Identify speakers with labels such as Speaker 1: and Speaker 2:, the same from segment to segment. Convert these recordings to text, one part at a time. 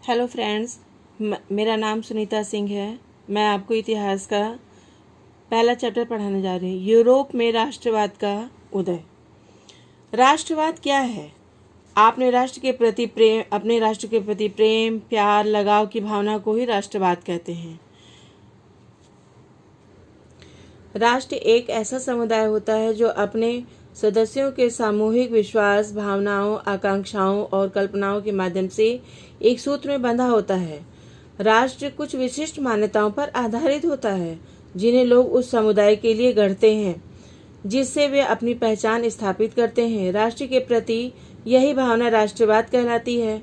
Speaker 1: Hello friends, मेरा नाम सुनीता सिंह है। मैं आपको इतिहास का पहला चैप्टर पढ़ाने जा रही हूँ। यूरोप में राष्ट्रवाद का उदय। राष्ट्रवाद क्या है? अपने राष्ट्र के प्रति प्रेम, प्यार, लगाव की भावना को ही राष्ट्रवाद कहते हैं। राष्ट्र एक ऐसा समुदाय होता है जो अपने सदस्यों के सामूहिक विश्वास, भावनाओं, आकांक्षाओं और कल्पनाओं के माध्यम से एक सूत्र में बंधा होता है। राष्ट्र कुछ विशिष्ट मान्यताओं पर आधारित होता है जिन्हें लोग उस समुदाय के लिए गढ़ते हैं, जिससे वे अपनी पहचान स्थापित करते हैं। राष्ट्र के प्रति यही भावना राष्ट्रवाद कहलाती है।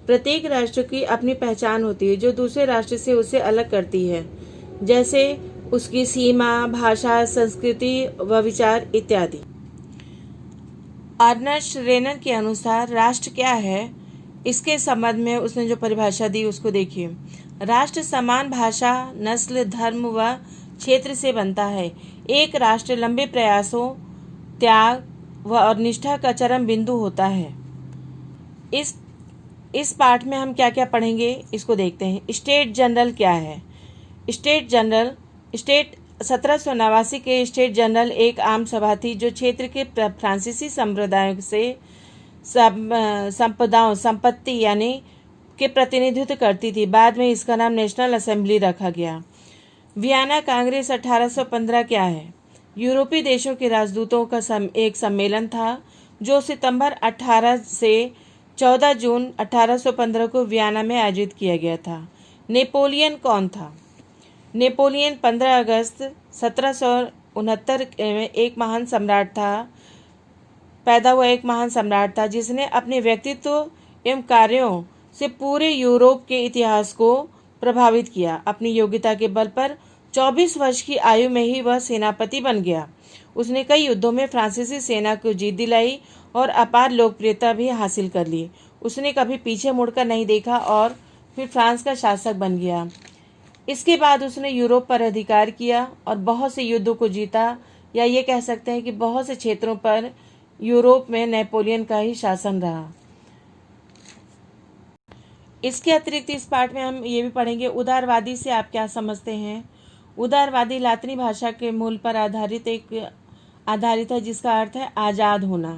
Speaker 1: प्रत्येक राष्ट्र की अपनी पहचान होती है जो दूसरे राष्ट्र से उसे अलग करती है, जैसे उसकी सीमा, भाषा, संस्कृति व विचार इत्यादि। अर्नस्ट रेनर के अनुसार राष्ट्र क्या है, इसके संबंध में उसने जो परिभाषा दी उसको देखिए। राष्ट्र समान भाषा, नस्ल, धर्म व क्षेत्र से बनता है। एक राष्ट्र लंबे प्रयासों, त्याग और निष्ठा का चरम बिंदु होता है। इस पाठ में हम क्या क्या पढ़ेंगे इसको देखते हैं। स्टेट जनरल क्या है? स्टेट 1789 के स्टेट जनरल एक आम सभा थी जो क्षेत्र के फ्रांसीसी संप्रदायों से संपत्ति यानी के प्रतिनिधित्व करती थी। बाद में इसका नाम नेशनल असेंबली रखा गया। वियना कांग्रेस 1815 क्या है? यूरोपीय देशों के राजदूतों का एक सम्मेलन था जो सितंबर 18 से 14 जून 1815 को वियना में आयोजित किया गया था। नेपोलियन कौन था? नेपोलियन 15 अगस्त 1769 में पैदा हुआ एक महान सम्राट था जिसने अपने व्यक्तित्व एवं कार्यों से पूरे यूरोप के इतिहास को प्रभावित किया। अपनी योग्यता के बल पर 24 वर्ष की आयु में ही वह सेनापति बन गया। उसने कई युद्धों में फ्रांसीसी सेना को जीत दिलाई और अपार लोकप्रियता भी हासिल कर ली। उसने कभी पीछे मुड़कर नहीं देखा और फिर फ्रांस का शासक बन गया। इसके बाद उसने यूरोप पर अधिकार किया और बहुत से युद्धों को जीता, या ये कह सकते हैं कि बहुत से क्षेत्रों पर यूरोप में नेपोलियन का ही शासन रहा। इसके अतिरिक्त इस पाठ में हम ये भी पढ़ेंगे, उदारवादी से आप क्या समझते हैं। उदारवादी लातिनी भाषा के मूल पर आधारित है जिसका अर्थ है आज़ाद होना।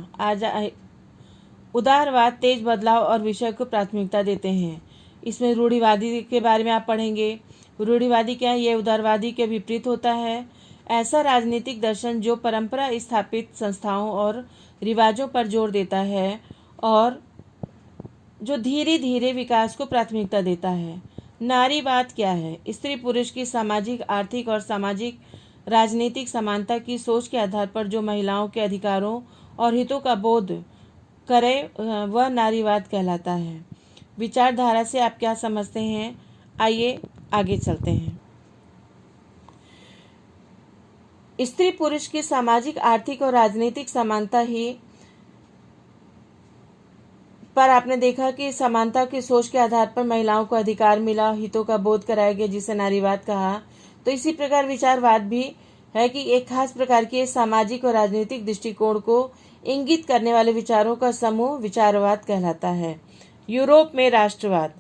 Speaker 1: उदारवाद तेज बदलाव और विषय को प्राथमिकता देते हैं। इसमें रूढ़िवादी के बारे में आप पढ़ेंगे। रूढ़िवादी क्या है? ये उदारवादी के विपरीत होता है। ऐसा राजनीतिक दर्शन जो परंपरा स्थापित संस्थाओं और रिवाजों पर जोर देता है और जो धीरे धीरे विकास को प्राथमिकता देता है। नारीवाद क्या है? स्त्री पुरुष की सामाजिक, आर्थिक और सामाजिक राजनीतिक समानता की सोच के आधार पर जो महिलाओं के अधिकारों और हितों का बोध करे वह नारीवाद कहलाता है। विचारधारा से आप क्या समझते हैं? आइए आगे चलते हैं। स्त्री पुरुष की सामाजिक, आर्थिक और राजनीतिक समानता ही पर आपने देखा कि समानता की सोच के आधार पर महिलाओं को अधिकार मिला, हितों का बोध कराया गया, जिसे नारीवाद कहा। तो इसी प्रकार विचारवाद भी है कि एक खास प्रकार के सामाजिक और राजनीतिक दृष्टिकोण को इंगित करने वाले विचारों का समूह विचारवाद कहलाता है। यूरोप में राष्ट्रवाद।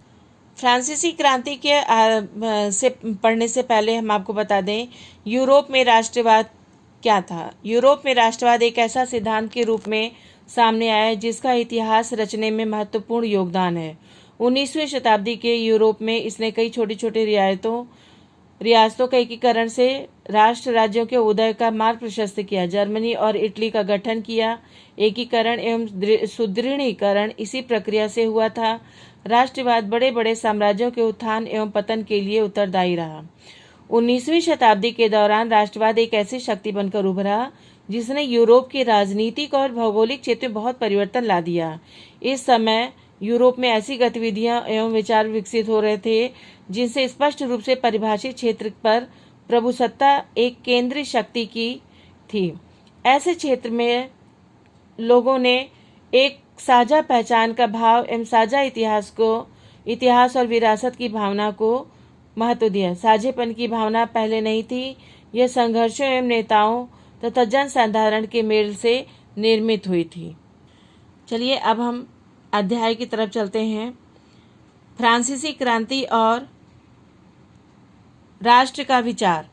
Speaker 1: फ्रांसीसी क्रांति के से पढ़ने से पहले हम आपको बता दें यूरोप में राष्ट्रवाद क्या था। यूरोप में राष्ट्रवाद एक ऐसा सिद्धांत के रूप में सामने आया है जिसका इतिहास रचने में महत्वपूर्ण योगदान है। 19वीं शताब्दी के यूरोप में इसने कई छोटी छोटी रियासतों के एकीकरण से राष्ट्र राज्यों के उदय का मार्ग प्रशस्त किया। जर्मनी और इटली का गठन किया। एकीकरण एवं सुदृढ़ीकरण इसी प्रक्रिया से हुआ था। राष्ट्रवाद बड़े बड़े साम्राज्यों के उत्थान एवं पतन के लिए उत्तरदायी रहा। 19वीं शताब्दी के दौरान राष्ट्रवाद एक ऐसी शक्ति बनकर उभरा जिसने यूरोप के राजनीतिक और भौगोलिक क्षेत्र में बहुत परिवर्तन ला दिया। इस समय यूरोप में ऐसी गतिविधियां एवं विचार विकसित हो रहे थे जिनसे स्पष्ट रूप से परिभाषित क्षेत्र पर प्रभुसत्ता एक केंद्रीय शक्ति की थी। ऐसे क्षेत्र में लोगों ने एक साझा पहचान का भाव एवं साझा इतिहास और विरासत की भावना को महत्व दिया। साझेपन की भावना पहले नहीं थी। यह संघर्षों एवं नेताओं तथा जनसाधारण के मेल से निर्मित हुई थी। चलिए अब हम अध्याय की तरफ चलते हैं। फ्रांसीसी क्रांति और राष्ट्र का विचार।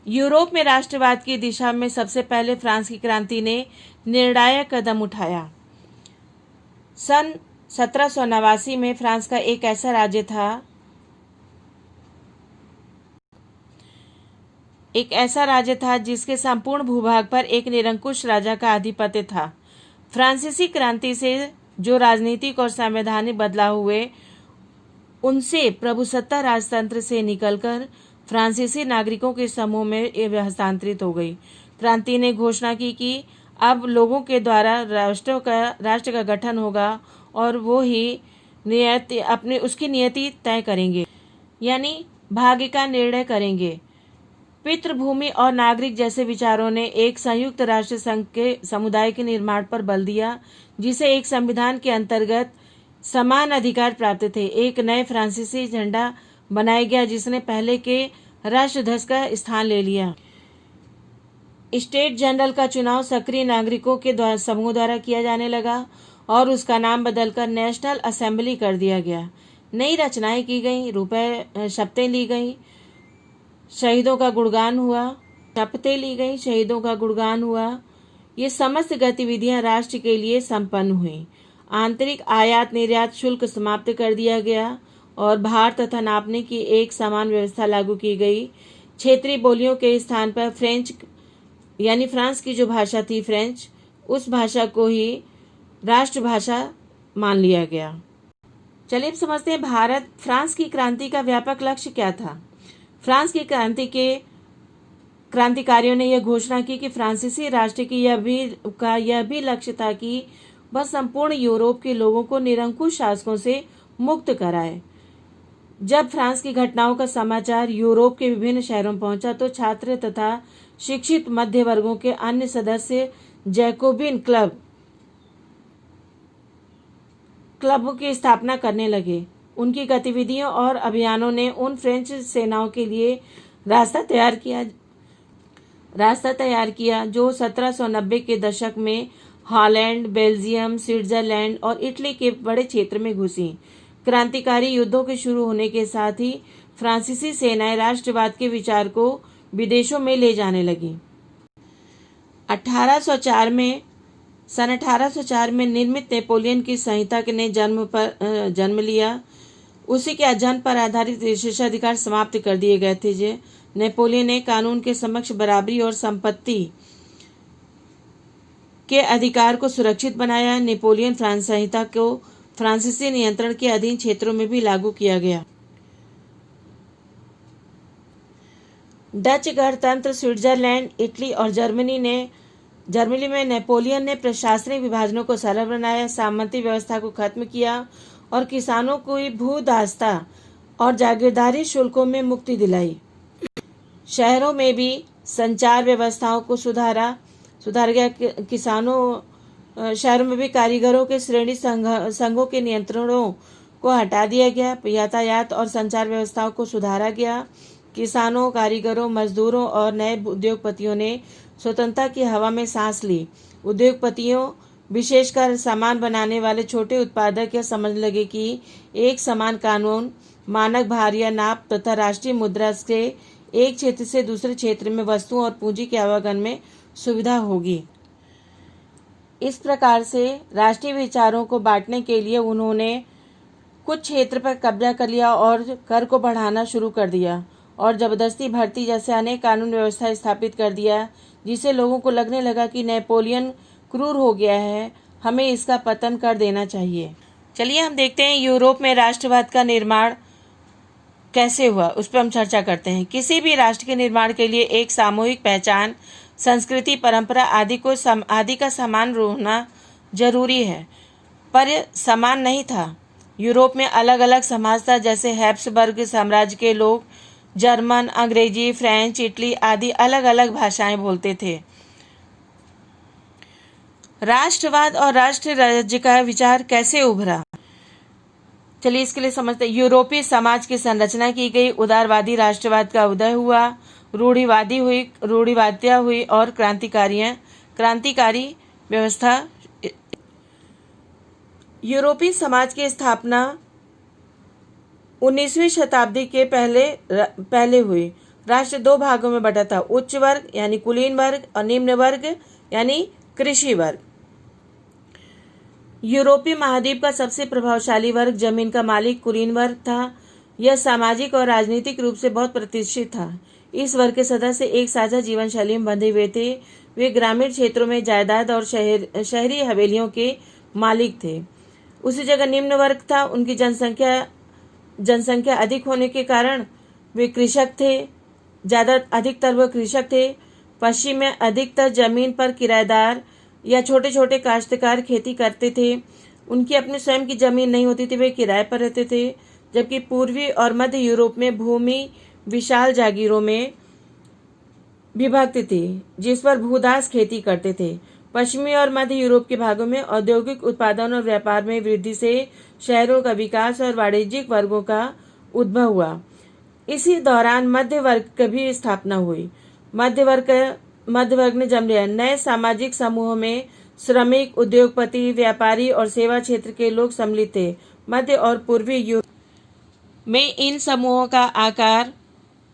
Speaker 1: यूरोप में राष्ट्रवाद की दिशा में सबसे पहले फ्रांस की क्रांति ने निर्णायक कदम उठाया। सन 1789 में फ्रांस का एक ऐसा राज्य था जिसके संपूर्ण भूभाग पर एक निरंकुश राजा का आधिपत्य था। फ्रांसीसी क्रांति से जो राजनीतिक और संवैधानिक बदलाव हुए, उनसे प्रभुसत्ता राजतंत्र से निकलकर फ्रांसीसी नागरिकों के समूह में हस्तांतरित हो गई। क्रांति ने घोषणा की कि अब लोगों के द्वारा राष्ट्र का गठन होगा और वो ही उसकी नियति तय करेंगे, यानी भाग्य का निर्णय करेंगे। पितृभूमि और नागरिक जैसे विचारों ने एक संयुक्त राष्ट्र संघ के समुदाय के निर्माण पर बल दिया, जिसे एक संविधान के अंतर्गत समान अधिकार प्राप्त थे। एक नए फ्रांसीसी झंडा बनाया गया जिसने पहले के राष्ट्रध्वज का स्थान ले लिया। स्टेट जनरल का चुनाव सक्रिय नागरिकों के समूह द्वारा किया जाने लगा और उसका नाम बदलकर नेशनल असेंबली कर दिया गया। नई रचनाएं की गईं, शपथें ली गईं, शहीदों का गुणगान हुआ। ये समस्त गतिविधियां राष्ट्र के लिए संपन्न हुई। आंतरिक आयात निर्यात शुल्क समाप्त कर दिया गया और भार तथा नापने की एक समान व्यवस्था लागू की गई। क्षेत्रीय बोलियों के स्थान पर फ्रेंच, यानी फ्रांस की जो भाषा थी फ्रेंच, उस भाषा को ही राष्ट्रभाषा मान लिया गया। चलिए अब समझते हैं फ्रांस की क्रांति का व्यापक लक्ष्य क्या था। फ्रांस की क्रांति के क्रांतिकारियों ने यह घोषणा की कि फ्रांसीसी राष्ट्र की यह भी लक्ष्य था कि वह संपूर्ण यूरोप के लोगों को निरंकुश शासकों से मुक्त कराए। जब फ्रांस की घटनाओं का समाचार यूरोप के विभिन्न शहरों में पहुंचा तो छात्र तथा शिक्षित मध्य वर्गों के अन्य सदस्य जैकोबिन क्लबों की स्थापना करने लगे। उनकी गतिविधियों और अभियानों ने उन फ्रेंच सेनाओं के लिए रास्ता तैयार किया जो 1790 के दशक में हॉलैंड, बेल्जियम, स्विट्जरलैंड और इटली के बड़े क्षेत्र में घुसी। क्रांतिकारी युद्धों के शुरू होने के साथ ही फ्रांसीसी सेनाएं राष्ट्रवाद के विचार को विदेशों में ले जाने लगी। 1804 में निर्मित नेपोलियन की संहिता ने जन्म लिया। उसी के जन्म पर आधारित विशेषाधिकार समाप्त कर दिए गए थे। नेपोलियन ने कानून के समक्ष बराबरी और संपत्ति के अधिकार को सुरक्षित बनाया। नेपोलियन फ्रांस संहिता को फ्रांसीसी नियंत्रण के अधीन क्षेत्रों में भी लागू किया गया। डच गणतंत्र, स्विट्जरलैंड, इटली और जर्मनी में नेपोलियन ने प्रशासनिक विभाजनों को सरल बनाया, सामंती व्यवस्था को खत्म किया और किसानों को भूदास्ता और जागीरदारी शुल्कों में मुक्ति दिलाई। शहरों में भी संचार व्यवस्थाओं को सुधार गया। शहरों में भी कारीगरों के श्रेणी संघों के नियंत्रणों को हटा दिया गया। यातायात और संचार व्यवस्थाओं को सुधारा गया। किसानों, कारीगरों, मजदूरों और नए उद्योगपतियों ने स्वतंत्रता की हवा में सांस ली। उद्योगपतियों, विशेषकर सामान बनाने वाले छोटे उत्पादक, यह समझ लगे कि एक समान कानून, मानक भार या नाप तथा राष्ट्रीय मुद्रा से एक क्षेत्र से दूसरे क्षेत्र में वस्तुओं और पूंजी के आवागमन में सुविधा होगी। इस प्रकार से राष्ट्रीय विचारों को बांटने के लिए उन्होंने कुछ क्षेत्र पर कब्जा कर लिया और कर को बढ़ाना शुरू कर दिया और जबरदस्ती भर्ती जैसे अनेक कानून व्यवस्था स्थापित कर दिया, जिससे लोगों को लगने लगा कि नेपोलियन क्रूर हो गया है, हमें इसका पतन कर देना चाहिए। चलिए हम देखते हैं यूरोप में राष्ट्रवाद का निर्माण कैसे हुआ, उस पर हम चर्चा करते हैं। किसी भी राष्ट्र के निर्माण के लिए एक सामूहिक पहचान, संस्कृति, परंपरा आदि का समान होना जरूरी है, पर समान नहीं था। यूरोप में अलग अलग समाज था, जैसे हैब्सबर्ग साम्राज्य के लोग जर्मन, अंग्रेजी, फ्रेंच, इटली आदि अलग अलग भाषाएं बोलते थे। राष्ट्रवाद और राष्ट्र राज्य का विचार कैसे उभरा, चलिए इसके लिए समझते हैं। यूरोपीय समाज की संरचना की गई, उदारवादी राष्ट्रवाद का उदय हुआ, रूढ़िवादिता हुई और क्रांतिकारी व्यवस्था। यूरोपीय समाज की स्थापना 19वीं शताब्दी के पहले हुई। राष्ट्र दो भागों में बटा था, उच्च वर्ग यानी कुलीन वर्ग और निम्न वर्ग यानी कृषि वर्ग। यूरोपीय महाद्वीप का सबसे प्रभावशाली वर्ग जमीन का मालिक कुलीन वर्ग था। यह सामाजिक और राजनीतिक रूप से बहुत प्रतिष्ठित था। इस वर्ग के सदस्य एक साझा जीवन शैली में बंधे हुए थे। वे ग्रामीण क्षेत्रों में जायदाद और शहरी हवेलियों के मालिक थे। उसी जगह निम्न वर्ग था। उनकी जनसंख्या अधिक होने के कारण वे कृषक थे। अधिकतर वह कृषक थे। पश्चिम में अधिकतर जमीन पर किराएदार या छोटे छोटे काश्तकार खेती करते थे। उनकी अपनी स्वयं की जमीन नहीं होती थी, वे किराए पर रहते थे। जबकि पूर्वी और मध्य यूरोप में भूमि विशाल जागीरों में विभक्त थी, जिस पर भूदास खेती करते थे। पश्चिमी और मध्य यूरोप के भागों में औद्योगिक उत्पादन और व्यापार में वृद्धि से शहरों का विकास और वाणिज्यिक वर्गों का उद्भव हुआ। इसी दौरान मध्य वर्ग की भी स्थापना हुई। मध्य वर्ग ने जन्म लिया। नए सामाजिक समूहों में श्रमिक, उद्योगपति, व्यापारी और सेवा क्षेत्र के लोग सम्मिलित थे। मध्य और पूर्वी यूरोप में इन समूहों का आकार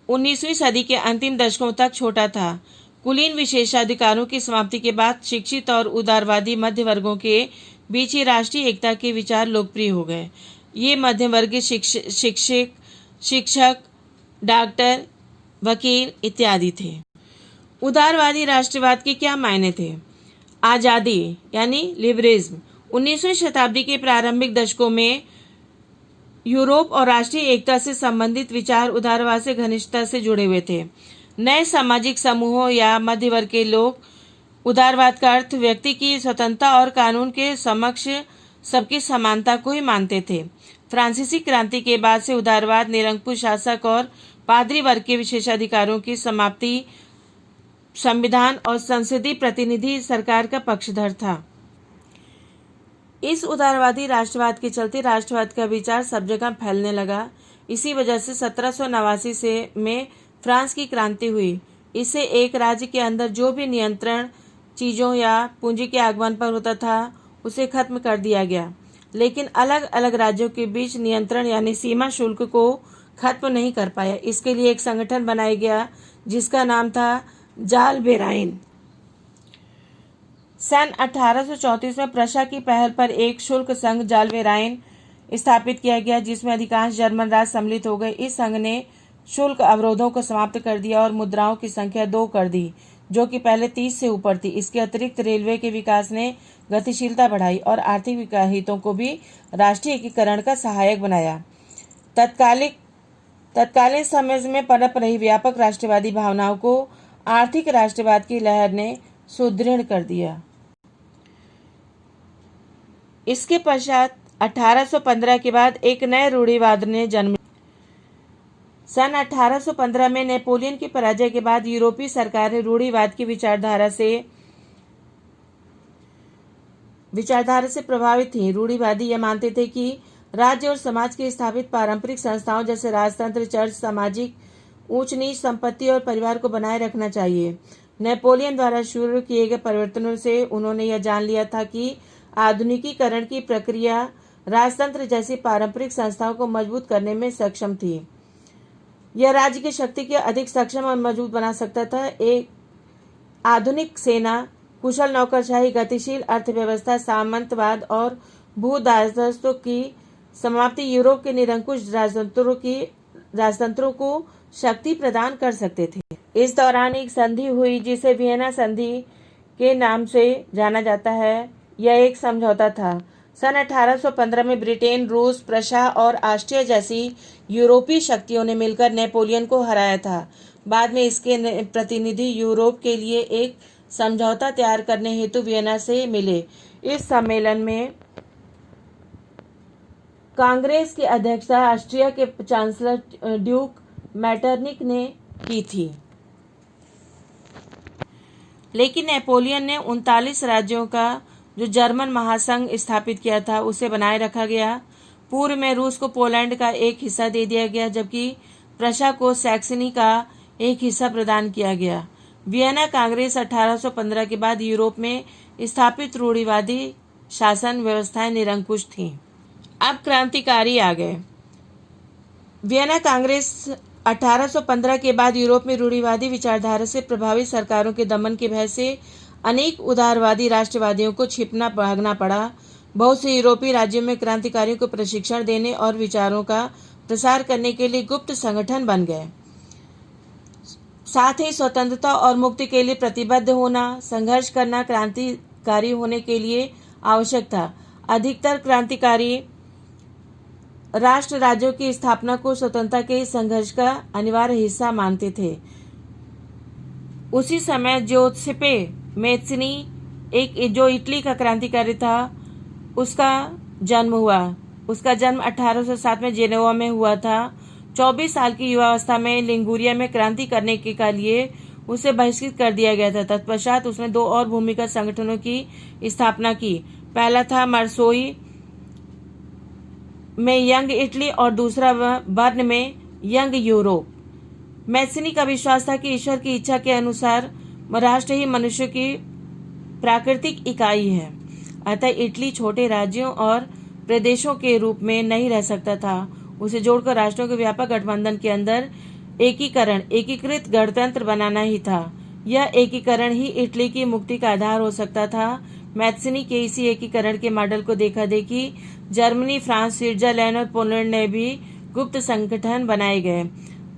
Speaker 1: 19वीं सदी के अंतिम दशकों तक छोटा था। कुलीन विशेषाधिकारों की समाप्ति के बाद शिक्षित और उदारवादी मध्य वर्गों के बीच ही राष्ट्रीय एकता के विचार लोकप्रिय हो गए। ये मध्य वर्गीय शिक्षक, डॉक्टर, वकील इत्यादि थे। उदारवादी राष्ट्रवाद के क्या मायने थे? आज़ादी यानी लिबरलिज्म। 19वीं शताब्दी के प्रारंभिक दशकों में यूरोप और राष्ट्रीय एकता से संबंधित विचार उदारवाद से घनिष्ठता से जुड़े हुए थे। नए सामाजिक समूहों या मध्य वर्ग के लोग उदारवाद का अर्थ व्यक्ति की स्वतंत्रता और कानून के समक्ष सबकी समानता को ही मानते थे। फ्रांसीसी क्रांति के बाद से उदारवाद निरंकुश शासक और पादरी वर्ग के विशेषाधिकारों की समाप्ति, संविधान और संसदीय प्रतिनिधि सरकार का पक्षधर था। इस उदारवादी राष्ट्रवाद के चलते राष्ट्रवाद का विचार सब जगह फैलने लगा। इसी वजह से 1789 में फ्रांस की क्रांति हुई। इससे एक राज्य के अंदर जो भी नियंत्रण चीज़ों या पूंजी के आगमन पर होता था, उसे खत्म कर दिया गया। लेकिन अलग अलग राज्यों के बीच नियंत्रण यानी सीमा शुल्क को खत्म नहीं कर पाया। इसके लिए एक संगठन बनाया गया जिसका नाम था जाल बेराइन। सन 1834 में प्रशा की पहल पर एक शुल्क संघ जाल बेराइन स्थापित किया गया, जिसमें अधिकांश जर्मन राज्य सम्मिलित हो गए। इस संघ ने शुल्क अवरोधों को समाप्त कर दिया और मुद्राओं की संख्या 2 कर दी, जो कि पहले 30 से ऊपर थी। इसके अतिरिक्त रेलवे के विकास ने गतिशीलता बढ़ाई और आर्थिक हितों को भी राष्ट्रीय एकीकरण का सहायक बनाया। तत्कालीन समय में पनप रही व्यापक राष्ट्रवादी भावनाओं को आर्थिक राष्ट्रवाद की लहर ने सुदृढ़ कर दिया। इसके पश्चात 1815 के बाद एक नए रूढ़िवाद ने जन्म। सन 1815 में नेपोलियन की पराजय के बाद यूरोपीय सरकारें रूढ़िवाद की विचारधारा से प्रभावित थीं। रूढ़िवादी यह मानते थे कि राज्य और समाज की स्थापित पारंपरिक संस्थाओं जैसे राजतंत्र, चर्च, सामाजिक ऊंच नीच, संपत्ति और परिवार को बनाए रखना चाहिए। नेपोलियन द्वारा शुरू किए गए परिवर्तनों से उन्होंने यह जान लिया था कि आधुनिकीकरण की प्रक्रिया राजतंत्र जैसी पारंपरिक संस्थाओं को मजबूत करने में सक्षम थी। यह राज्य की शक्ति को अधिक सक्षम और मजबूत बना सकता था। एक आधुनिक सेना, कुशल नौकरशाही, गतिशील अर्थव्यवस्था, सामंतवाद और भूदासत्व की समाप्ति यूरोप के निरंकुश राजतंत्रों को शक्ति प्रदान कर सकते थे। इस दौरान एक संधि हुई जिसे वियना संधि के नाम से जाना जाता है। यह एक समझौता था। सन 1815 में ब्रिटेन, रूस, प्रशा और ऑस्ट्रिया जैसी यूरोपीय शक्तियों ने मिलकर नेपोलियन को हराया था। बाद में इसके प्रतिनिधि यूरोप के लिए एक समझौता तैयार करने हेतु वियना से मिले। इस सम्मेलन में कांग्रेस की अध्यक्षता ऑस्ट्रिया के चांसलर ड्यूक मेटरनिक ने की थी। लेकिन नेपोलियन ने 39 राज्यों का जो जर्मन महासंघ स्थापित किया था उसे बनाए रखा गया। पूर्व में रूस को पोलैंड का एक हिस्सा दे दिया गया, जबकि प्रशा को सैक्सनी का एक हिस्सा प्रदान किया गया। वियना कांग्रेस 1815 के बाद यूरोप में स्थापित रूढ़िवादी शासन व्यवस्थाएं निरंकुश थीं। अब क्रांतिकारी आ गए। वियना कांग्रेस 1815 के बाद यूरोप में रूढ़िवादी विचारधारा से प्रभावित सरकारों के दमन के भय से अनेक उदारवादी राष्ट्रवादियों को छिपना भागना पड़ा। बहुत से यूरोपीय राज्यों में क्रांतिकारियों को प्रशिक्षण देने और विचारों का प्रसार करने के लिए गुप्त संगठन बन गए। साथ ही स्वतंत्रता और मुक्ति के लिए प्रतिबद्ध होना, संघर्ष करना क्रांतिकारी होने के लिए आवश्यक था। अधिकतर क्रांतिकारी राष्ट्र राज्यों की स्थापना को स्वतंत्रता के संघर्ष का अनिवार्य हिस्सा मानते थे। उसी समय जोसेपे मेत्सिनी जो इटली का क्रांतिकारी था, उसका जन्म हुआ। उसका जन्म 1807 में जेनेवा में हुआ था। 24 साल की युवावस्था में लिंगुरिया में क्रांति करने के लिए उसे बहिष्कृत कर दिया गया था। तत्पश्चात उसने 2 और भूमिगत संगठनों की स्थापना की। पहला था मार्सोई में यंग इटली और दूसरा बर्न में यंग यूरोप। मैसिनी का विश्वास था कि ईश्वर की इच्छा के अनुसार राष्ट्र ही मनुष्य की प्राकृतिक इकाई है। अतः इटली छोटे राज्यों और प्रदेशों के रूप में नहीं रह सकता था। उसे जोड़कर राष्ट्रों के व्यापक गठबंधन के अंदर एकीकृत गणतंत्र बनाना ही था। यह एकीकरण ही इटली की मुक्ति का आधार हो सकता था। मैत्सिनी के इसी एकीकरण के मॉडल को देखा देखी जर्मनी, फ्रांस, स्विट्जरलैंड और पोलैंड ने भी गुप्त संगठन बनाए गए।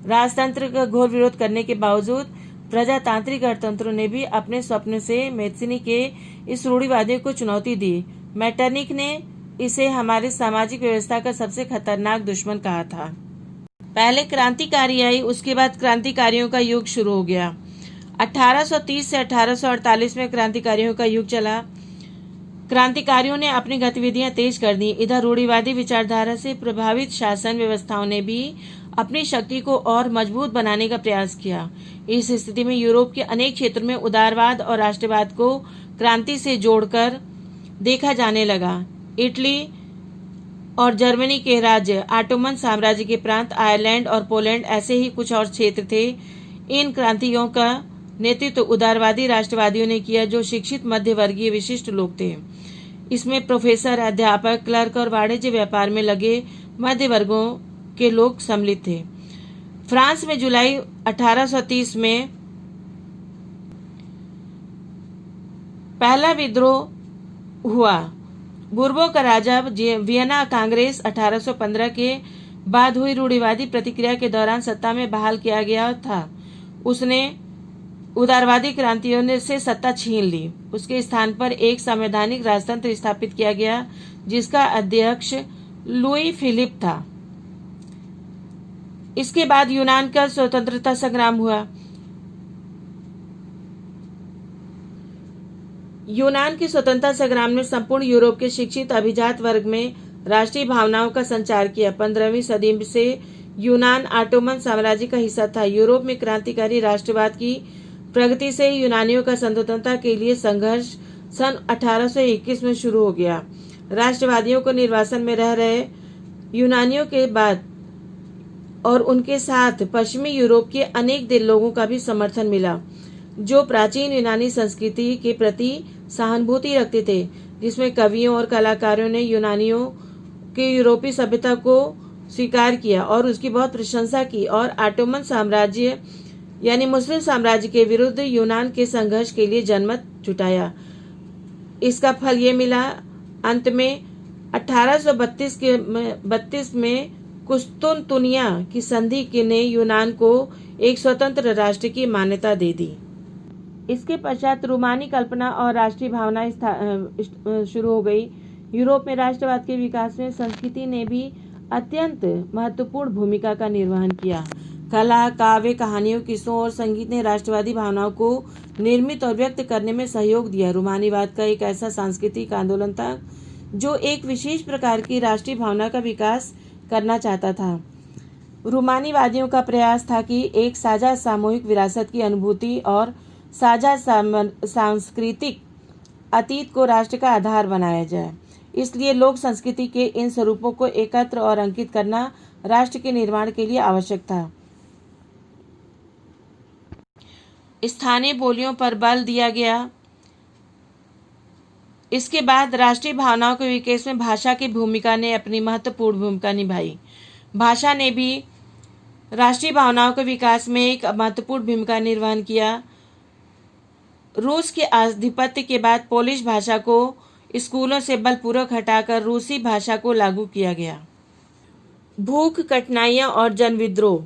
Speaker 1: राजतंत्र का घोर विरोध करने के बावजूद प्रजातांत्रिक गणतंत्रों ने भी अपने स्वप्न से मैत्सिनी के इस रूढ़िवादी को चुनौती दी। मैटरनिक ने इसे हमारी सामाजिक व्यवस्था का सबसे खतरनाक दुश्मन कहा था। पहले क्रांतिकारी आई, उसके बाद क्रांतिकारियों का युग शुरू हो गया। 1830 से 1848 में क्रांतिकारियों का युग चला। क्रांतिकारियों ने अपनी गतिविधियां तेज कर दी। इधर रूढ़िवादी विचारधारा से प्रभावित शासन व्यवस्थाओं ने भी अपनी शक्ति को और मजबूत बनाने का प्रयास किया। इस स्थिति में यूरोप के अनेक क्षेत्रों में उदारवाद और राष्ट्रवाद को क्रांति से जोड़कर देखा जाने लगा। इटली और जर्मनी के राज्य, ऑटोमन साम्राज्य के प्रांत, आयरलैंड और पोलैंड ऐसे ही कुछ और क्षेत्र थे। इन क्रांतियों का नेतृत्व उदारवादी राष्ट्रवादियों ने किया, जो शिक्षित मध्यवर्गीय विशिष्ट लोग थे। इसमें प्रोफेसर, अध्यापक, क्लर्क और वाणिज्य व्यापार में लगे मध्य वर्गों के लोग सम्मिलित थे। फ्रांस में जुलाई 1830 में पहला विद्रोह हुआ। बुर्बो का राजा वियना कांग्रेस 1815 के बाद हुई रूढ़िवादी प्रतिक्रिया के दौरान सत्ता में बहाल किया गया था। उसने उदारवादी क्रांतियों से सत्ता छीन ली। उसके स्थान पर एक संवैधानिक राजतंत्र स्थापित किया गया, जिसका अध्यक्ष लुई फिलिप था। इसके बाद यूनान का स्वतंत्रता संग्राम हुआ। यूनान के स्वतंत्रता संग्राम ने संपूर्ण यूरोप के शिक्षित अभिजात वर्ग में राष्ट्रीय भावनाओं का संचार किया। 15वीं सदी से यूनान ऑटोमन साम्राज्य का हिस्सा था। यूरोप में क्रांतिकारी राष्ट्रवाद की प्रगति से यूनानियों का स्वतंत्रता के लिए संघर्ष सन 1821 में शुरू हो गया। राष्ट्रवादियों को निर्वासन में रह रहे यूनानियों के बाद और उनके साथ पश्चिमी यूरोप के अनेक लोगों का भी समर्थन मिला, जो प्राचीन यूनानी संस्कृति के प्रति सहानुभूति रखते थे, जिसमें कवियों और कलाकारों ने यूनानियों के यूरोपीय सभ्यता को स्वीकार किया और उसकी बहुत प्रशंसा की और ऑटोमन साम्राज्य यानी मुस्लिम साम्राज्य के विरुद्ध यूनान के संघर्ष के लिए जनमत जुटाया। इसका फल ये मिला। अंत में 1832 में कुस्तुनतुनिया की संधि ने यूनान को एक स्वतंत्र राष्ट्र की मान्यता दे दी। इसके पश्चात रूमानी कल्पना और राष्ट्रीय भावना शुरू हो गई। यूरोप में राष्ट्रवाद के विकास में संस्कृति ने भी अत्यंत महत्वपूर्ण भूमिका का निर्वहन किया। कला, काव्य, कहानियों, किस्सों और संगीत ने राष्ट्रवादी भावनाओं को निर्मित और व्यक्त करने में सहयोग दिया। रूमानीवाद का एक ऐसा सांस्कृतिक आंदोलन था जो एक विशेष प्रकार की राष्ट्रीय भावना का विकास करना चाहता था। रूमानीवादियों का प्रयास था कि एक साझा सामूहिक विरासत की अनुभूति और साझा सांस्कृतिक अतीत को राष्ट्र का आधार बनाया जाए। इसलिए लोक संस्कृति के इन स्वरूपों को एकत्र और अंकित करना राष्ट्र के निर्माण के लिए आवश्यक था। स्थानीय बोलियों पर बल दिया गया। इसके बाद राष्ट्रीय भावनाओं के विकास में भाषा की भूमिका ने अपनी महत्वपूर्ण भूमिका निभाई। भाषा ने भी राष्ट्रीय भावनाओं के विकास में एक महत्वपूर्ण भूमिका निर्वहन किया। रूस के आधिपत्य के बाद पोलिश भाषा को स्कूलों से बलपूर्वक हटाकर रूसी भाषा को लागू किया गया। भूख, कठिनाइयां और जनविद्रोह।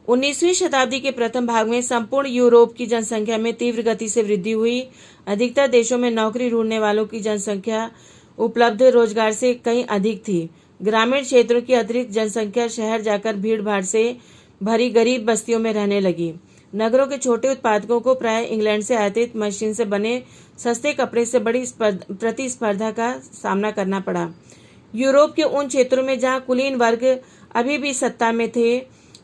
Speaker 1: 19वीं शताब्दी के प्रथम भाग में संपूर्ण यूरोप की जनसंख्या में तीव्र गति से वृद्धि हुई। अधिकतर देशों में नौकरी ढूंढने वालों की जनसंख्या उपलब्ध रोजगार से कहीं अधिक थी। ग्रामीण क्षेत्रों की अतिरिक्त जनसंख्या शहर जाकर भीड़-भाड़ से भरी गरीब बस्तियों में रहने लगी। नगरों के छोटे उत्पादकों को प्राय इंग्लैंड से आयातित मशीन से बने सस्ते कपड़े से बड़ी प्रतिस्पर्धा का सामना करना पड़ा। यूरोप के उन क्षेत्रों में जहां कुलीन वर्ग अभी भी सत्ता में थे,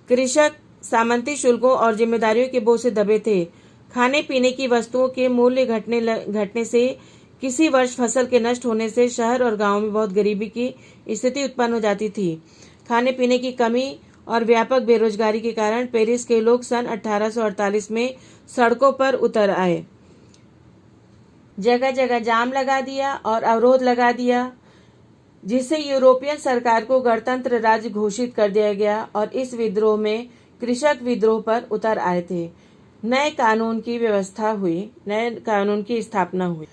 Speaker 1: कृषक सामंती शुल्कों और जिम्मेदारियों के बोझ से दबे थे। खाने पीने की वस्तुओं के मूल्य घटने से, किसी वर्ष फसल के नष्ट होने से शहर और गांवों में बहुत गरीबी की स्थिति उत्पन्न हो जाती थी। खाने पीने की कमी और व्यापक बेरोजगारी के कारण पेरिस के लोग सन 1848 में सड़कों पर उतर आए। जगह जगह जाम लगा दिया और अवरोध लगा दिया, जिससे यूरोपियन सरकार को गणतंत्र राज्य घोषित कर दिया गया और इस विद्रोह में कृषक विद्रोह पर उतर आए थे। नए कानून की स्थापना हुई।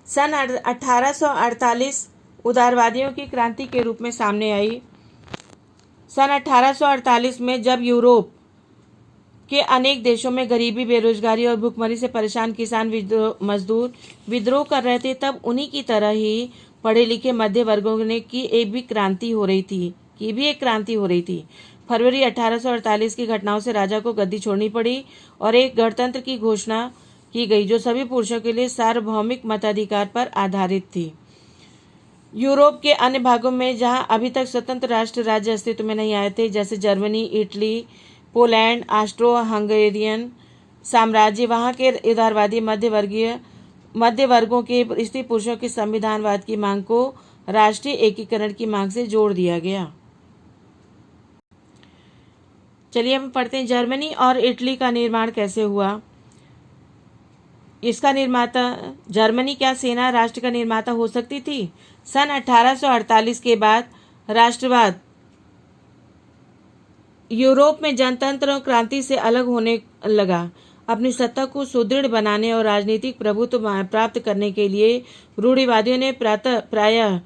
Speaker 1: सन 1848 उदारवादियों की क्रांति के रूप में सामने आई। सन 1848 में जब यूरोप के अनेक देशों में गरीबी, बेरोजगारी और भूखमरी से परेशान किसान मजदूर विद्रोह कर रहे थे, तब उन्हीं की तरह ही पढ़े लिखे मध्य वर्गों ने की एक क्रांति हो रही थी। फरवरी 1848 की घटनाओं से राजा को गद्दी छोड़नी पड़ी और एक गणतंत्र की घोषणा की गई, जो सभी पुरुषों के लिए सार्वभौमिक मताधिकार पर आधारित थी। यूरोप के अन्य भागों में जहां अभी तक स्वतंत्र राष्ट्र राज्य अस्तित्व में नहीं आए थे, जैसे Germany, Italy, Poland, Austro Hungarian साम्राज्य, वहां के उदारवादी मध्य वर्गों के स्त्री पुरुषों की संविधानवाद की मांग को राष्ट्रीय एकीकरण की मांग से जोड़ दिया गया। चलिए हम पढ़ते हैं जर्मनी और इटली का निर्माण कैसे हुआ। इसका निर्माता जर्मनी क्या सेना राष्ट्र का निर्माता हो सकती थी? सन 1848 के बाद राष्ट्रवाद यूरोप में जनतंत्र और क्रांति से अलग होने लगा। अपनी सत्ता को सुदृढ़ बनाने और राजनीतिक प्रभुत्व प्राप्त करने के लिए रूढ़िवादियों ने प्रायः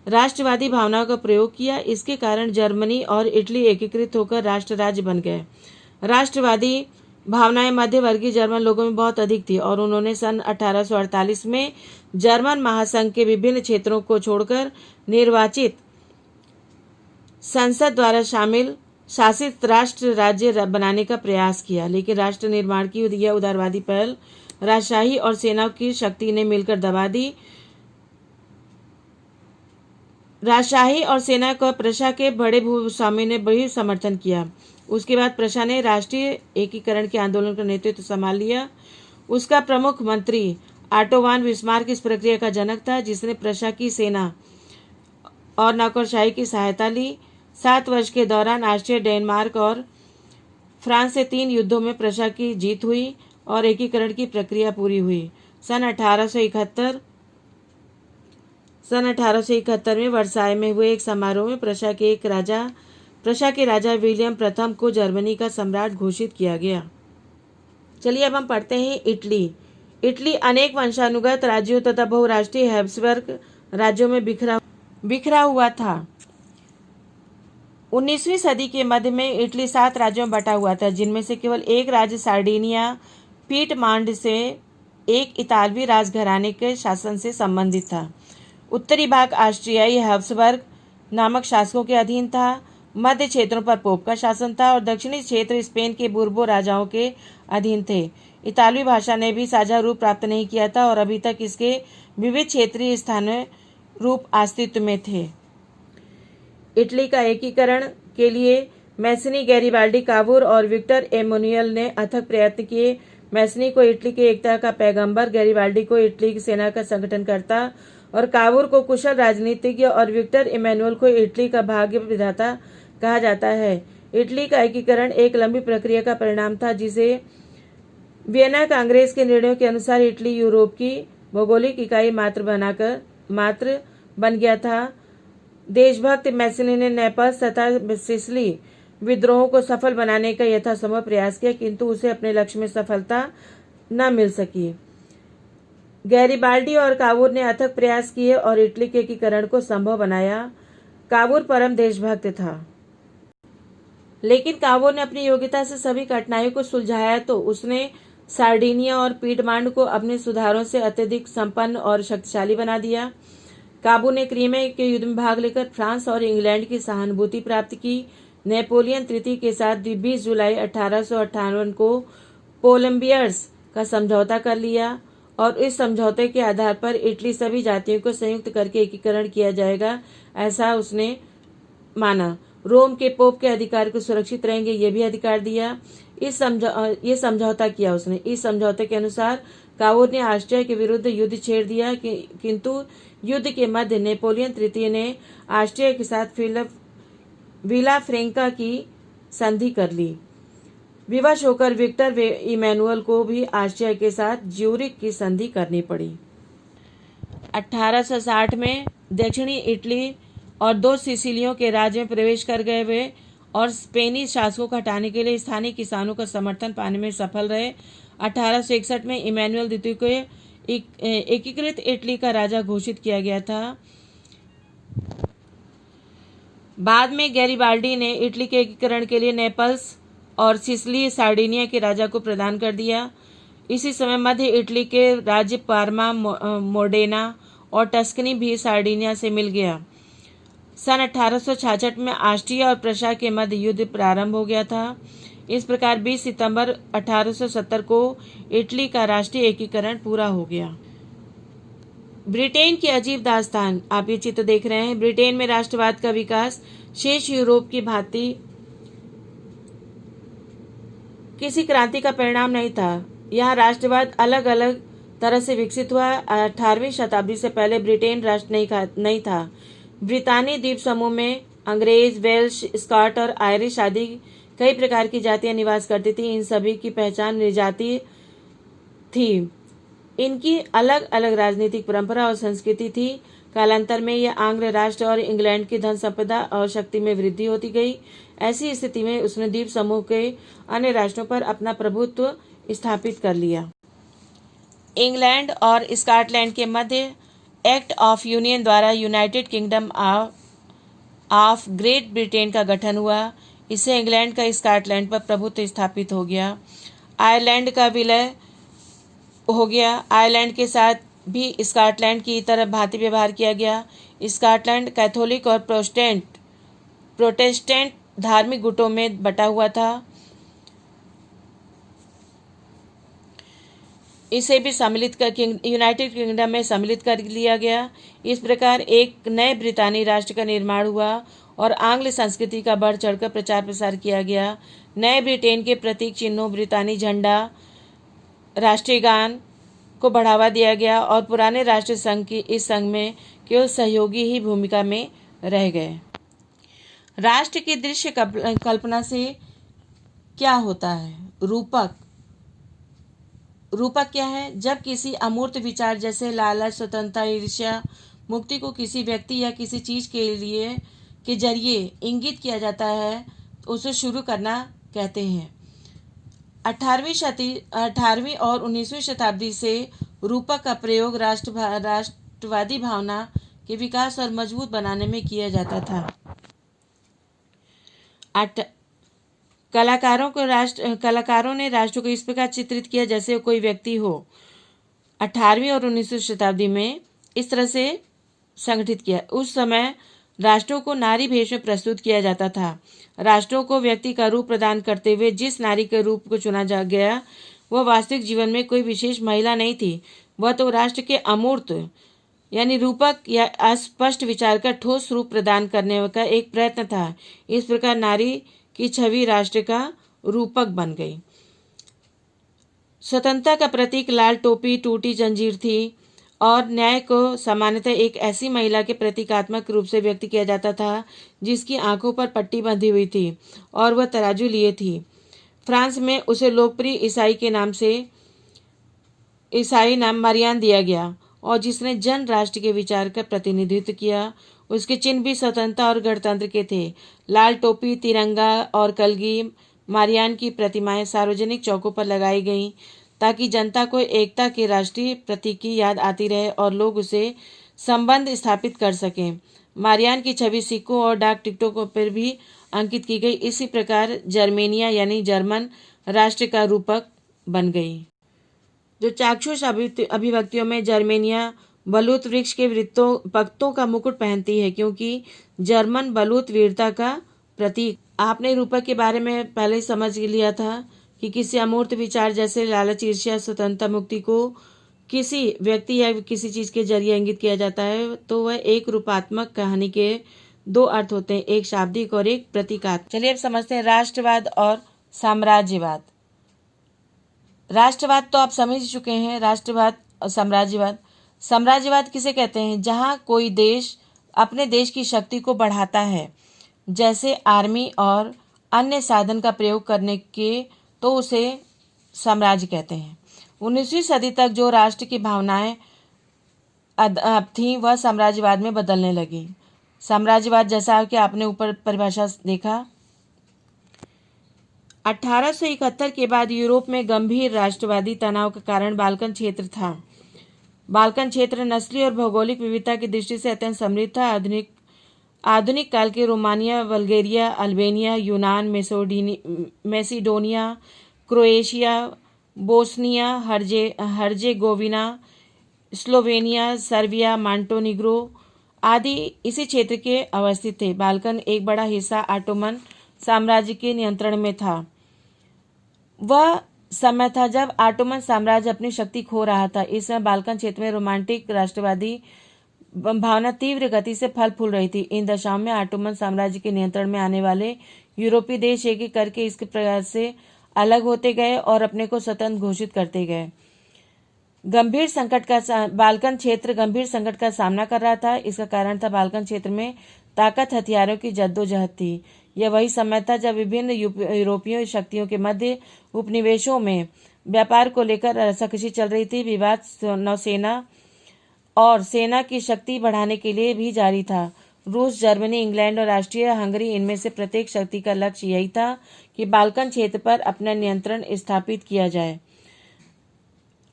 Speaker 1: राष्ट्रवादी भावनाओं का प्रयोग किया। इसके कारण जर्मनी और इटली एकीकृत होकर राष्ट्र राज्य बन गए। राष्ट्रवादी भावनाएं मध्यवर्गीय जर्मन लोगों में बहुत अधिक थी और उन्होंने सन 1848 में जर्मन महासंघ के विभिन्न क्षेत्रों को छोड़कर निर्वाचित संसद द्वारा शासित राष्ट्र राज्य बनाने का प्रयास किया। लेकिन राष्ट्र निर्माण की यह उदारवादी पहल राजशाही और सेनाओं की शक्ति ने मिलकर दबा दी। राजशाही और सेना को प्रशा के बड़े भूस्वामी ने भी समर्थन किया। उसके बाद प्रशा ने राष्ट्रीय एकीकरण के आंदोलन का नेतृत्व संभाल लिया। उसका प्रमुख मंत्री ऑटो वान बिस्मार्क इस प्रक्रिया का जनक था, जिसने प्रशा की सेना और नौकरशाही की सहायता ली। 7 वर्ष के दौरान ऑस्ट्रिया, डेनमार्क और फ्रांस से 3 युद्धों में प्रशा की जीत हुई और एकीकरण की प्रक्रिया पूरी हुई। सन 1871 में वर्साय में हुए एक समारोह में प्रशा के राजा विलियम प्रथम को जर्मनी का सम्राट घोषित किया गया। चलिए अब हम पढ़ते हैं इटली अनेक वंशानुगत राज्यों तथा बहुराष्ट्रीय हैब्सबर्ग राज्यों में बिखरा हुआ था। 19वीं सदी के मध्य में इटली 7 राज्यों में बटा हुआ था, जिनमें से केवल एक राज्य सार्डिनिया पीटमांड से एक इतालवी राजघराने के शासन से संबंधित था। उत्तरी भाग ऑस्ट्रियाई हैब्सबर्ग नामक शासकों के अधीन था। मध्य क्षेत्रों पर पोप का शासन था और दक्षिणी क्षेत्र स्पेन के बुर्बो राजाओं के अधीन थे। इतालवी भाषा ने भी साझा रूप प्राप्त नहीं किया था और अभी तक इसके विविध क्षेत्रीय स्थानीय रूप अस्तित्व में थे। इटली का एकीकरण के लिए मैसनी, गैरिबाल्डी, कावूर और विक्टर एमुनियल ने अथक प्रयत्न किए। मैसनी को इटली की एकता का पैगंबर, गैरिबाल्डी को इटली की सेना का संगठनकर्ता और कावूर को कुशल राजनीतिज्ञ और विक्टर इमैनुअल को इटली का भाग्य विधाता कहा जाता है। इटली का एकीकरण एक लंबी प्रक्रिया का परिणाम था, जिसे वियना कांग्रेस के निर्णयों के अनुसार इटली यूरोप की भौगोलिक इकाई मात्र बन गया था। देशभक्त मैसनी ने नेपल्स तथा सिसिली विद्रोहों को सफल बनाने का यथासंभव प्रयास किया, किंतु उसे अपने लक्ष्य में सफलता न मिल सकी। गैरिबाल्डी और कावूर ने अथक प्रयास किए और इटली के एकीकरण को संभव बनाया। कावूर परम देशभक्त था, लेकिन कावूर ने अपनी योग्यता से सभी कठिनाइयों को सुलझाया तो उसने सार्डिनिया और पीडमांड को अपने सुधारों से अत्यधिक संपन्न और शक्तिशाली बना दिया। काबू ने क्रीमिया के युद्ध में भाग लेकर फ्रांस और इंग्लैंड की सहानुभूति प्राप्त की। नेपोलियन तृतीय के साथ 20 जुलाई 1858 को पोलम्बियर्स का समझौता कर लिया और इस समझौते के आधार पर इटली सभी जातियों को संयुक्त करके एकीकरण किया जाएगा, ऐसा उसने माना। रोम के पोप के अधिकार को सुरक्षित रहेंगे, ये भी अधिकार दिया। ये समझौता किया उसने। इस समझौते के अनुसार कावूर ने ऑस्ट्रिया के विरुद्ध युद्ध छेड़ दिया, किंतु युद्ध के मध्य नेपोलियन तृतीय ने ऑस्ट्रिया के साथ विला फ्रेंका की संधि कर ली। विवश होकर विक्टर इमैनुअल को भी ऑस्ट्रिया के साथ ज्यूरिख की संधि करनी पड़ी। 1860 में दक्षिणी इटली और 2 सिसिलियों के राज्य में प्रवेश कर गए वे और स्पेनी शासकों को हटाने के लिए स्थानीय किसानों का समर्थन पाने में सफल रहे। 1861 में इमैनुअल द्वितीय को एकीकृत इटली का राजा घोषित किया गया था। बाद में गैरिबाल्डी ने इटली के एकीकरण के लिए नेपल्स और सिसिली सार्डिनिया के राजा को प्रदान कर दिया। इसी समय मध्य इटली के राज्य पार्मा, मोडेना और टस्कनी भी सार्डिनिया से मिल गया। सन 1866 में ऑस्ट्रिया और प्रशा के मध्य युद्ध प्रारंभ हो गया था। इस प्रकार 20 सितंबर 1870 को इटली का राष्ट्रीय एकीकरण पूरा हो गया। ब्रिटेन की अजीब दास्तान, आप ये चित्र देख रहे हैं। ब्रिटेन में राष्ट्रवाद का विकास शेष यूरोप की भांति किसी क्रांति का परिणाम नहीं था। यहाँ राष्ट्रवाद अलग अलग तरह से विकसित हुआ। 18वीं शताब्दी से पहले ब्रिटेन राष्ट्र नहीं था। ब्रितानी द्वीप समूह में अंग्रेज, वेल्श, स्कॉट और आयरिश आदि कई प्रकार की जातियां निवास करती थी। इन सभी की पहचान निर्जातीय थी। इनकी अलग अलग राजनीतिक परंपरा और संस्कृति थी। कालांतर में यह आंग्ल राष्ट्र और इंग्लैंड की धन संपदा और शक्ति में वृद्धि होती गई। ऐसी स्थिति में उसने द्वीप समूह के अन्य राष्ट्रों पर अपना प्रभुत्व स्थापित कर लिया। इंग्लैंड और स्कॉटलैंड के मध्य एक्ट ऑफ यूनियन द्वारा United kingdom of great Britain का गठन हुआ। इससे इंग्लैंड का स्कॉटलैंड पर प्रभुत्व स्थापित हो गया। आयरलैंड का विलय हो गया। आयरलैंड के साथ भी स्कॉटलैंड की तरह भांति व्यवहार किया गया। स्कॉटलैंड कैथोलिक और प्रोटेस्टेंट धार्मिक गुटों में बटा हुआ था। इसे भी सम्मिलित कर यूनाइटेड किंगडम में सम्मिलित कर लिया गया। इस प्रकार एक नए ब्रितानी राष्ट्र का निर्माण हुआ और आंग्ल संस्कृति का बढ़ चढ़कर प्रचार प्रसार किया गया। नए ब्रिटेन के प्रतीक चिन्हों, ब्रितानी झंडा, राष्ट्रीय गान को बढ़ावा दिया गया और पुराने राष्ट्र संघ की इस संघ में केवल सहयोगी ही भूमिका में रह गए। राष्ट्र की दृश्य कल्पना से क्या होता है? रूपक क्या है? जब किसी अमूर्त विचार जैसे लालच, स्वतंत्रता, ईर्ष्या, मुक्ति को किसी व्यक्ति या किसी चीज के जरिए इंगित किया जाता है तो उसे शुरू करना कहते हैं। 18वीं और 19वीं शताब्दी से रूपक का प्रयोग राष्ट्रवादी भावना के विकास और मजबूत बनाने में किया जाता था। कलाकारों ने राष्ट्र को इस प्रकार चित्रित किया जैसे कोई व्यक्ति हो। 18वीं और 19वीं शताब्दी में इस तरह से संगठित किया। उस समय राष्ट्रों को नारी भेष में प्रस्तुत किया जाता था। राष्ट्रों को व्यक्ति का रूप प्रदान करते हुए जिस नारी के रूप को चुना जा गया वह वास्तविक जीवन में कोई विशेष महिला नहीं थी। वह तो राष्ट्र के अमूर्त यानी रूपक या अस्पष्ट विचार का ठोस रूप प्रदान करने का एक प्रयत्न था। इस प्रकार नारी की छवि राष्ट्र का रूपक बन गई। स्वतंत्रता का प्रतीक लाल टोपी, टूटी जंजीर थी और न्याय को सामान्यतः एक ऐसी महिला के प्रतीकात्मक रूप से व्यक्त किया जाता था जिसकी आंखों पर पट्टी बंधी हुई थी और वह तराजू लिए थी। फ्रांस में उसे लोकप्रिय ईसाई नाम मरियान दिया गया और जिसने जन राष्ट्र के विचार का प्रतिनिधित्व किया। उसके चिन्ह भी स्वतंत्रता और गणतंत्र के थे। लाल टोपी, तिरंगा और कलगी मारियान की प्रतिमाएं सार्वजनिक चौकों पर लगाई गईं ताकि जनता को एकता के राष्ट्रीय प्रतीक की याद आती रहे और लोग उसे संबंध स्थापित कर सकें। मारियान की छवि सिक्कों और डाक टिकटों पर भी अंकित की गई। इसी प्रकार जर्मेनिया यानी जर्मन राष्ट्र का रूपक बन गई। जो चाक्षुष अभिव्यक्तियों में जर्मेनिया बलूत वृक्ष के पत्तों का मुकुट पहनती है, क्योंकि जर्मन बलूत वीरता का प्रतीक। आपने रूपक के बारे में पहले ही समझ लिया था कि किसी अमूर्त विचार जैसे लालच, ईर्ष्या, स्वतंत्रता, मुक्ति को किसी व्यक्ति या किसी चीज के जरिए इंगित किया जाता है तो वह एक रूपात्मक कहानी के दो अर्थ होते हैं, एक शाब्दिक और एक प्रतीकात्मक। चलिए अब समझते हैं राष्ट्रवाद और साम्राज्यवाद। राष्ट्रवाद तो आप समझ चुके हैं। राष्ट्रवाद और साम्राज्यवाद। साम्राज्यवाद किसे कहते हैं? जहां कोई देश अपने देश की शक्ति को बढ़ाता है, जैसे आर्मी और अन्य साधन का प्रयोग करने के, तो उसे साम्राज्य कहते हैं। 19वीं सदी तक जो राष्ट्र की भावनाएं थी वह साम्राज्यवाद में बदलने लगी। साम्राज्यवाद जैसा कि आपने ऊपर परिभाषा देखा, 1871 के बाद यूरोप में गंभीर राष्ट्रवादी तनाव का कारण बाल्कन क्षेत्र था। बाल्कन क्षेत्र नस्लीय और भौगोलिक विविधता की दृष्टि से अत्यंत समृद्ध था। आधुनिक काल के रोमानिया, बल्गेरिया, अल्बेनिया, यूनान, Macedonia, Croatia, Bosnia Herzegovina, Slovenia, Serbia, Montenegro आदि इसी क्षेत्र के अवस्थित थे। बाल्कन एक बड़ा हिस्सा ऑटोमन साम्राज्य के नियंत्रण में था। वह समय था जब ऑटोमन साम्राज्य अपनी शक्ति खो रहा था। इस समय बाल्कन क्षेत्र में रोमांटिक राष्ट्रवादी भावना तीव्र गति से फल फूल रही थी। इन दशाओं में ऑटोमन साम्राज्य के नियंत्रण में आने वाले यूरोपीय देश एक एक करके इसके प्रयास से अलग होते गए और अपने को स्वतंत्र घोषित करते गए। बाल्कन क्षेत्र गंभीर संकट का सामना कर रहा था। इसका कारण था बाल्कन क्षेत्र में ताकत हथियारों की जद्दोजहद थी। यह वही समय था जब विभिन्न यूरोपीय शक्तियों के मध्य उपनिवेशों में व्यापार को लेकर रस्साकशी चल रही थी। विवाद नौसेना और सेना की शक्ति बढ़ाने के लिए भी जारी था। रूस, जर्मनी, इंग्लैंड और राष्ट्रीय हंगरी, इनमें से प्रत्येक शक्ति का लक्ष्य यही था कि बाल्कन क्षेत्र पर अपना नियंत्रण स्थापित किया जाए।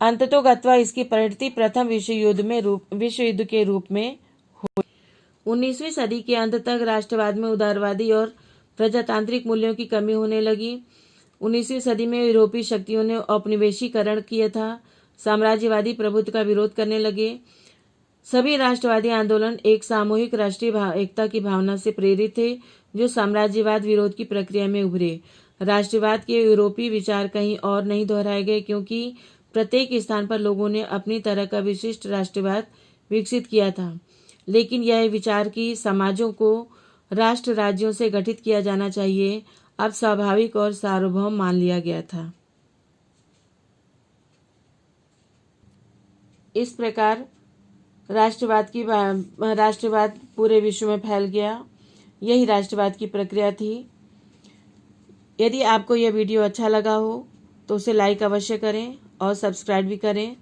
Speaker 1: अंततोगत्वा इसकी परिणति प्रथम विश्व युद्ध के रूप में हुई। 19वीं सदी के अंत तक राष्ट्रवाद में उदारवादी और प्रजातांत्रिक मूल्यों की कमी होने लगी। 19वीं सदी में यूरोपीय शक्तियों ने औपनिवेशीकरण किया था। साम्राज्यवादी प्रभुत्व का विरोध करने लगे। सभी राष्ट्रवादी आंदोलन एक सामूहिक राष्ट्रीय एकता की भावना से प्रेरित थे, जो साम्राज्यवाद विरोध की प्रक्रिया में उभरे। राष्ट्रवाद के यूरोपीय विचार कहीं और नहीं दोहराए गए, क्योंकि प्रत्येक स्थान पर लोगों ने अपनी तरह का विशिष्ट राष्ट्रवाद विकसित किया था। लेकिन यह विचार कि समाजों को राष्ट्र राज्यों से गठित किया जाना चाहिए अब स्वाभाविक और सार्वभौम मान लिया गया था। इस प्रकार राष्ट्रवाद पूरे विश्व में फैल गया। यही राष्ट्रवाद की प्रक्रिया थी। यदि आपको यह वीडियो अच्छा लगा हो तो उसे लाइक अवश्य करें और सब्सक्राइब भी करें।